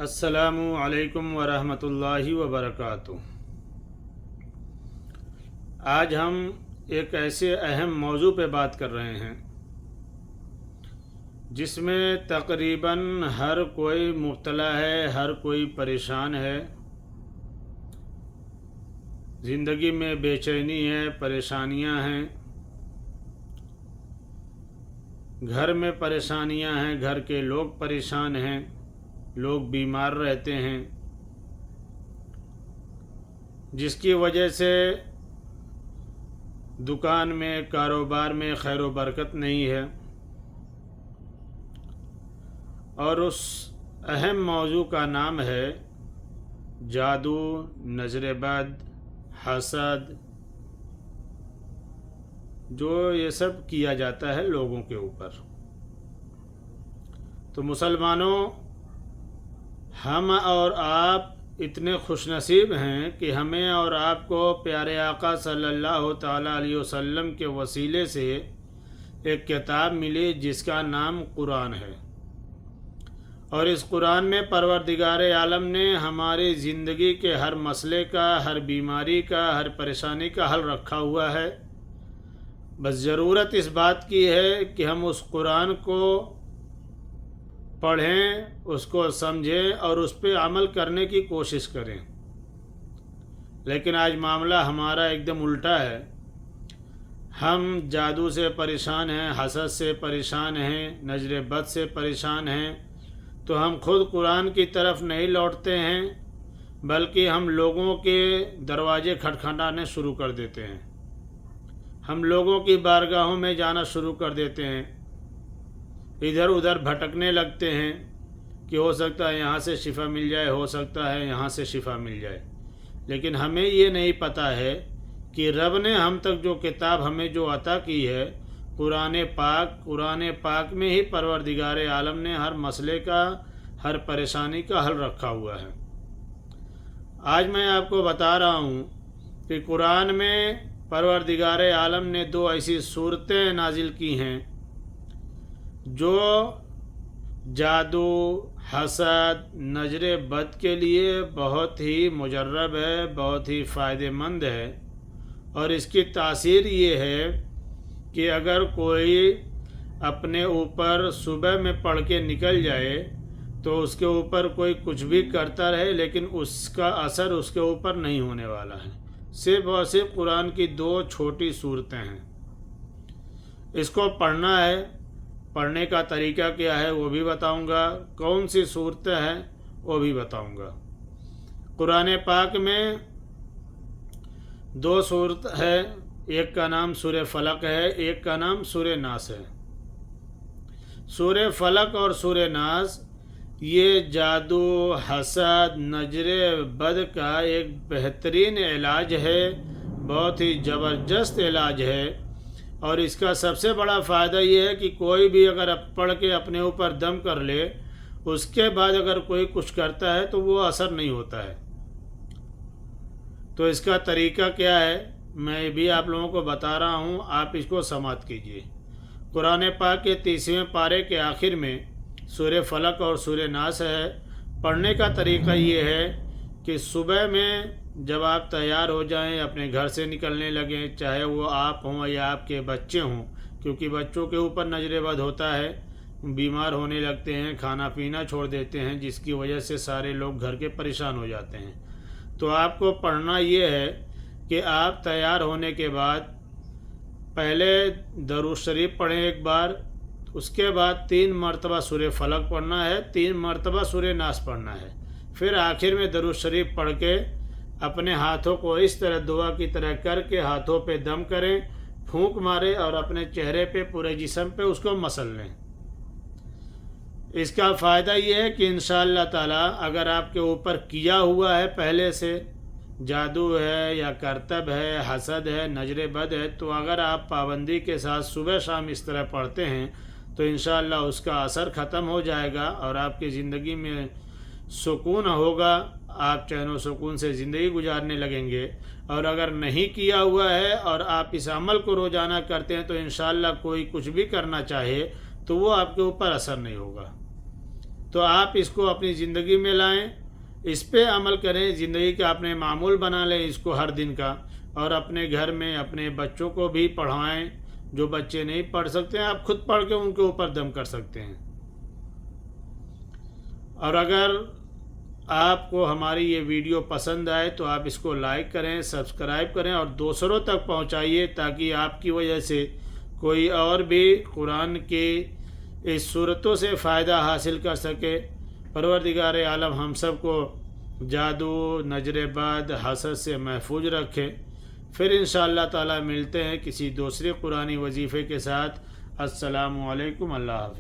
अस्सलामु अलैकुम वरहमतुल्लाहि वबरकातुह। आज हम एक ऐसे अहम मौजू पे बात कर रहे हैं जिसमें तकरीबन हर कोई मुब्तला है, हर कोई परेशान है। ज़िंदगी में बेचैनी है, परेशानियां हैं, घर में परेशानियां हैं, घर के लोग परेशान हैं, लोग बीमार रहते हैं, जिसकी वजह से दुकान में, कारोबार में खैर व बरकत नहीं है। और उस अहम मौजू का नाम है जादू, नज़र बद, हसद, जो ये सब किया जाता है लोगों के ऊपर। तो मुसलमानों, हम और आप इतने खुशनसीब हैं कि हमें और आपको प्यारे आका सल्लल्लाहु ताला अलैहि वसल्लम के वसीले से एक किताब मिली जिसका नाम कुरान है। और इस कुरान में परवरदिगार आलम ने हमारी ज़िंदगी के हर मसले का, हर बीमारी का, हर परेशानी का हल रखा हुआ है। बस ज़रूरत इस बात की है कि हम उस कुरान को पढ़ें, उसको समझें और उस पर अमल करने की कोशिश करें। लेकिन आज मामला हमारा एकदम उल्टा है। हम जादू से परेशान हैं, हसद से परेशान हैं, नज़र बद से परेशान हैं। तो हम खुद कुरान की तरफ नहीं लौटते हैं, बल्कि हम लोगों के दरवाजे खटखटाने शुरू कर देते हैं। हम लोगों की बारगाहों में जाना शुरू कर देते हैं, इधर उधर भटकने लगते हैं कि हो सकता है यहाँ से शिफा मिल जाए, हो सकता है यहाँ से शिफा मिल जाए। लेकिन हमें ये नहीं पता है कि रब ने हम तक जो किताब हमें जो अता की है, कुरान पाक में ही परवरदिगार आलम ने हर मसले का, हर परेशानी का हल रखा हुआ है। आज मैं आपको बता रहा हूँ कि कुरान में परवरदिगार आलम ने दो ऐसी सूरतें नाजिल की हैं जो जादू, हसद, नज़र बद के लिए बहुत ही मुजर्रब है, बहुत ही फ़ायदेमंद है। और इसकी तासीर ये है कि अगर कोई अपने ऊपर सुबह में पढ़ के निकल जाए तो उसके ऊपर कोई कुछ भी करता रहे, लेकिन उसका असर उसके ऊपर नहीं होने वाला है। सिर्फ और सिर्फ कुरान की दो छोटी सूरतें हैं। इसको पढ़ना है, पढ़ने का तरीका क्या है वो भी बताऊंगा, कौन सी सूरतें हैं वो भी बताऊंगा। कुरान पाक में दो सूरत है, एक का नाम सूरह फलक है, एक का नाम सूरह नास है। सूरह फलक और सूरह नास ये जादू, हसद, नजर बद का एक बेहतरीन इलाज है, बहुत ही ज़बरदस्त इलाज है। और इसका सबसे बड़ा फ़ायदा ये है कि कोई भी अगर पढ़ के अपने ऊपर दम कर ले, उसके बाद अगर कोई कुछ करता है तो वो असर नहीं होता है। तो इसका तरीका क्या है मैं भी आप लोगों को बता रहा हूँ, आप इसको समाप्त कीजिए। कुरान पाक के 30वें पारे के आखिर में सूरह फलक और सूरह नास है। पढ़ने का तरीका ये है कि सुबह में जब आप तैयार हो जाएं, अपने घर से निकलने लगें, चाहे वो आप हों या आपके बच्चे हों, क्योंकि बच्चों के ऊपर नजर बद होता है, बीमार होने लगते हैं, खाना पीना छोड़ देते हैं, जिसकी वजह से सारे लोग घर के परेशान हो जाते हैं। तो आपको पढ़ना ये है कि आप तैयार होने के बाद पहले दरूद शरीफ पढ़ें एक बार, उसके बाद 3 मरतबा सूरह फलक पढ़ना है, 3 मरतबा सूरह नास पढ़ना है। फिर आखिर में दरूद शरीफ पढ़ के अपने हाथों को इस तरह दुआ की तरह करके हाथों पे दम करें, फूंक मारे और अपने चेहरे पे, पूरे जिस्म पे उसको मसल लें। इसका फ़ायदा ये है कि इंशाअल्लाह ताला अगर आपके ऊपर किया हुआ है पहले से, जादू है या करतब है, हसद है, नजर बद है, तो अगर आप पाबंदी के साथ सुबह शाम इस तरह पढ़ते हैं तो इंशाअल्लाह उसका असर ख़त्म हो जाएगा और आपकी ज़िंदगी में सुकून होगा, आप चैन व सुकून से ज़िंदगी गुजारने लगेंगे। और अगर नहीं किया हुआ है और आप इस अमल को रोज़ाना करते हैं तो इंशाअल्लाह कोई कुछ भी करना चाहे तो वो आपके ऊपर असर नहीं होगा। تو آپ اس کو اپنی زندگی میں لائیں، اس پہ عمل کریں، زندگی کا اپنے معمول بنا لیں اس کو ہر دن کا، اور اپنے گھر میں اپنے بچوں کو بھی پڑھائیں۔ جو بچے نہیں پڑھ سکتے ہیں آپ خود پڑھ کے ان کے اوپر دم کر سکتے ہیں۔ اور اگر آپ کو ہماری یہ ویڈیو پسند آئے تو آپ اس کو لائک کریں، سبسکرائب کریں اور دوسروں تک پہنچائیے، تاکہ آپ کی وجہ سے کوئی اور بھی قرآن کی اس صورتوں سے فائدہ حاصل کر سکے۔ پروردگار عالم ہم سب کو جادو، نظر بد، حسد سے محفوظ رکھے۔ پھر انشاءاللہ تعالی ملتے ہیں کسی دوسرے قرآنی وظیفے کے ساتھ۔ السلام علیکم، اللہ حافظ۔